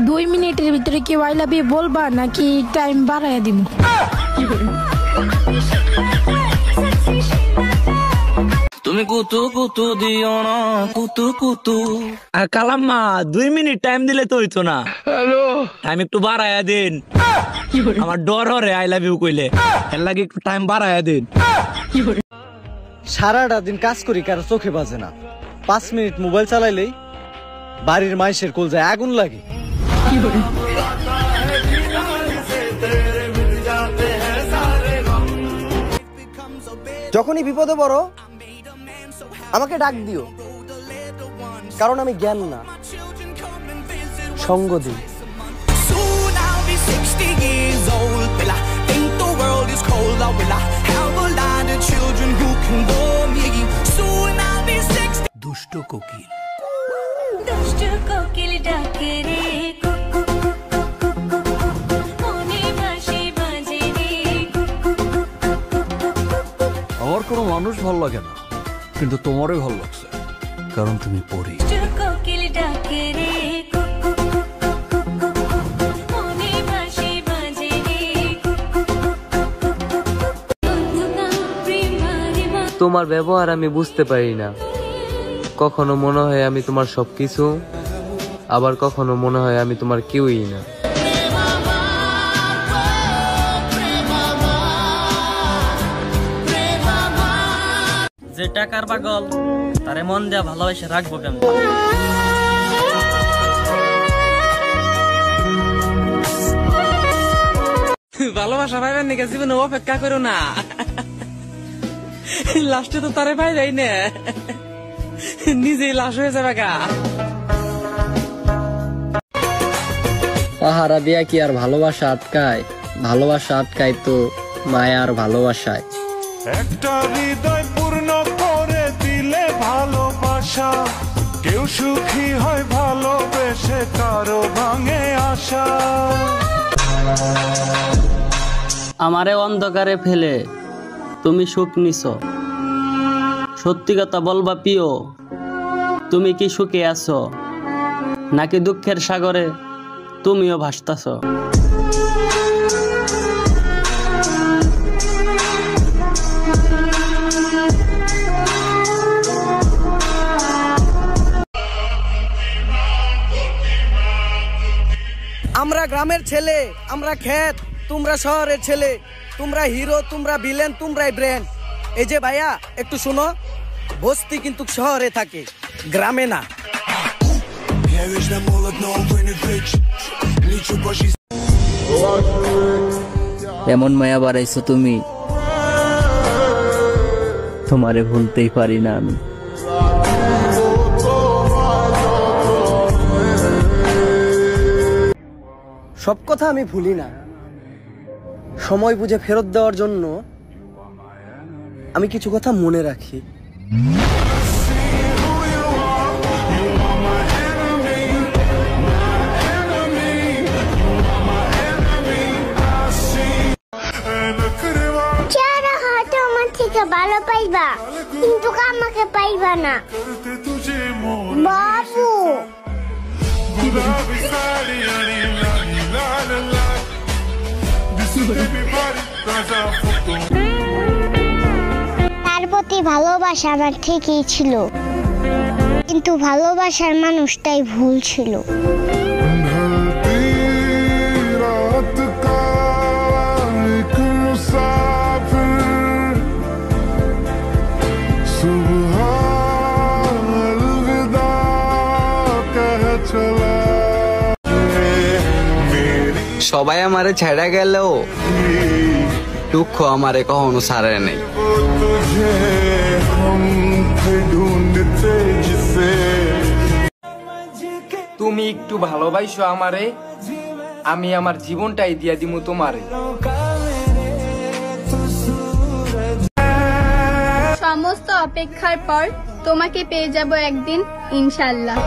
2 মিনিটের ভিতরে কি আই লাভ ইউ বলবা নাকি টাইম বাড়াইয়া দিব? তুমি কুতু কুতু দিও না কুতু কুতু। আর কালাম্মা 2 মিনিট টাইম দিলে তো হইতো না। হ্যালো, টাইম একটু বাড়াইয়া দিন। আমার ডর হরে আই লাভ ইউ কইলে, এর লাগে একটু টাইম বাড়াইয়া দিন। সারাটা দিন কাজ করি, কারো চোখে বাজে না। 5 মিনিট মোবাইল চালাইলেই বাড়ির মাইশের কলজায় আগুন লাগে। যখনই বিপদে পড়ো আমাকে ডাক দিও, কারণ আমি জ্ঞান না সঙ্গ দিই। দুষ্ট কোকিল ডাকে রে আমার কোনো মানুষ ভালো লাগে না, কিন্তু তোমারই ভালো লাগছে, কারণ তুমি পড়ি। কোকিল ডাকে রে তোমার ব্যবহার আমি বুঝতে পারি না, কখনো মনে হয় আমি তোমার সবকিছু, আবার কখনো মনে হয় আমি তোমার কেউই না। যে টাকার পাগল তারে মন দেয়া ভালোবাসে রাখবো কেমন? ভালোবাসা পাইবেন নাকি জীবনে অপেক্ষা করো না, লাস্টে তো তারে পাই যাই না, নিজেই লাশ হয়ে যাবে গা। পাহারা দিয়া কি আর ভালোবাসা আটকায়? ভালোবাসা আটকায় তো মায়ার ভালোবাসায়। একটা হৃদয় পূর্ণ করে দিলে ভালোবাসা, কেউ সুখী হয় ভালোবেসে, কারো ভাঙে আশা। আমারে অন্ধকারে ফেলে তুমি সুখ নিছ, সত্যি কথা বলবা প্রিয়, তুমি কি সুখে আছো নাকি দুঃখের সাগরে তুমিও ভাসতাছ? আমরা গ্রামের ছেলে, আমরা ক্ষেত, তোমরা শহরের ছেলে, তোমরা হিরো, তোমরা ভিলেন, তোমরাই ব্র্যান্ড। এই যে ভাইয়া একটু শোনো, বস্তি কিন্তু শহরে থাকে, গ্রামে না। এমন মায়া বাড়াইছো তুমি, তোমারে ভুলতেই পারি না আমি। সব কথা আমি ভুলি না, সময় বুঝে ফেরত দেওয়ার জন্য আমি কিছু কথা মনে রাখি। ভালো পাইবা কিন্তু আমাকে পাইবা না বাবু। তার প্রতি ভালোবাসা আমার ঠিকই ছিল, কিন্তু ভালোবাসার মানুষটাই ভুল ছিল। সবাই আমারে ছেড়ে গেলেও দুঃখ আমারে কখনো ছাড়ে নেই। তুমি একটু ভালোবাসো আমারে, আমি আমার জীবনটাই দিয়া দিমু তোমারে। সমস্ত অপেক্ষার পর তোমাকে পেয়ে যাব একদিন ইনশাআল্লাহ।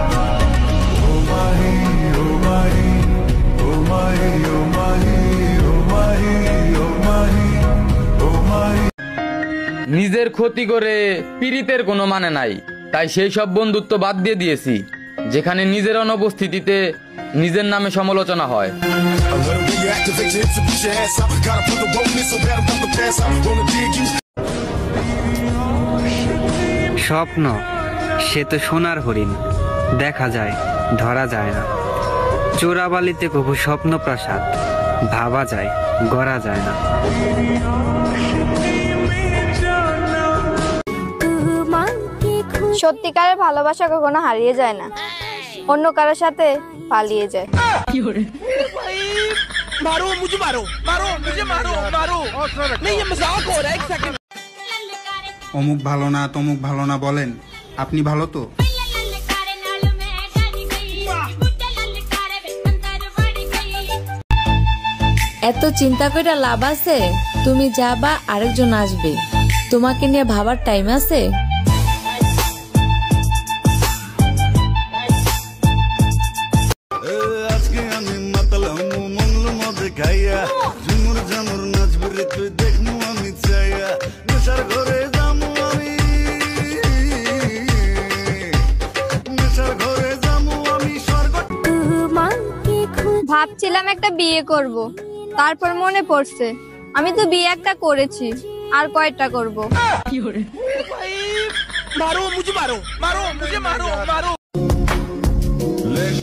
নিজের ক্ষতি করে পীড়িতের কোনো মানে নাই, তাই সেই সব বন্ধুত্ব বাদ দিয়ে দিয়েছি। যেখানে নিজের অনুপস্থিতিতে নিজের নামে সমালোচনা হয়। স্বপ্ন সে তো সোনার হরিণ, দেখা যায় ধরা যায় না। চোরাবালিতে কবু স্বপ্ন প্রাসাদ, ভাবা যায় গড়া যায় না। সত্যিকারের ভালোবাসা কখনো হারিয়ে যায় না, অন্য কারোর সাথে পালিয়ে যায়। অমুক ভালো না তমুক ভালো না বলেন, আপনি ভালো তো? এত চিন্তা করে লাভ আছে? তুমি যাবা, আরেকজন আসবে, তোমাকে নিয়ে ভাবার টাইম আছে? আজকে আমি মাতালাম মংলো মধ্যে খাইয়া, ঝুমুর ঝামুর নাচবো রে তুই দেখমু আমি চাইয়া, নেশার ঘরে যামু আমি, নেশার ঘরে যামু আমি স্বর্গ। ভাবছিলাম একটা বিয়ে করব, তারপর মনে পড়ছে আমি তো বিয়ে একটা করেছি, আর কয়টা করব?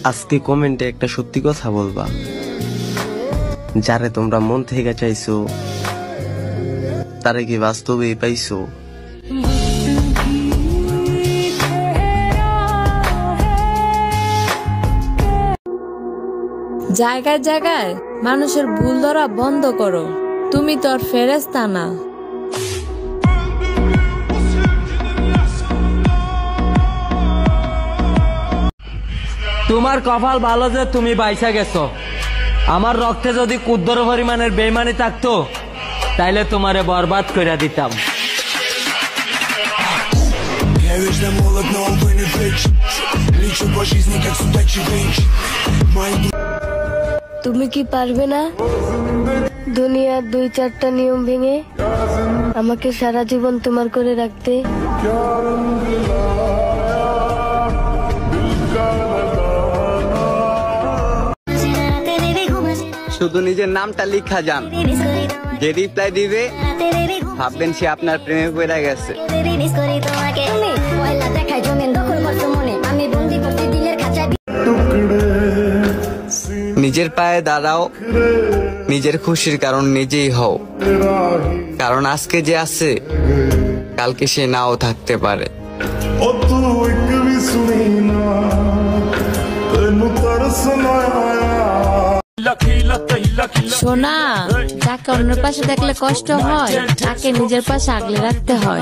আজকে কমেন্টে একটা সত্যি কথা বলবা, যারে তোমরা মন থেকে চাইছো তারে কি বাস্তবে পাইছো? জায়গায় জায়গায় মানুষের ভুল ধরা বন্ধ করো, তুমি তো আর ফেরেশতা না। তোমার কপাল ভালো যে তুমি বাইসা গেছো। আমার রক্তে যদি ক্ষুদ্র পরিমাণের বেইমানি থাকতো তাইলে তোমারে বরবাদ করে দিতাম। তুমি কি পারবে না দুনিয়ার 2-4টা নিয়ম ভেঙে আমাকে সারা জীবন তোমার করে রাখতে? শুধু নিজের নামটা লিখা যান, যে রিপ্লাই দিবে ভাববেন সে আপনার প্রেমে পড়ে গেছে। নিজের পায়ে দাঁড়াও, নিজের খুশির কারণ নিজেই হও, কারণ আজকে যে আছে কালকে সে নাও থাকতে পারে। সোনা, যাকে অন্যের পাশে দেখলে কষ্ট হয় তাকে নিজের পাশে আগলে রাখতে হয়।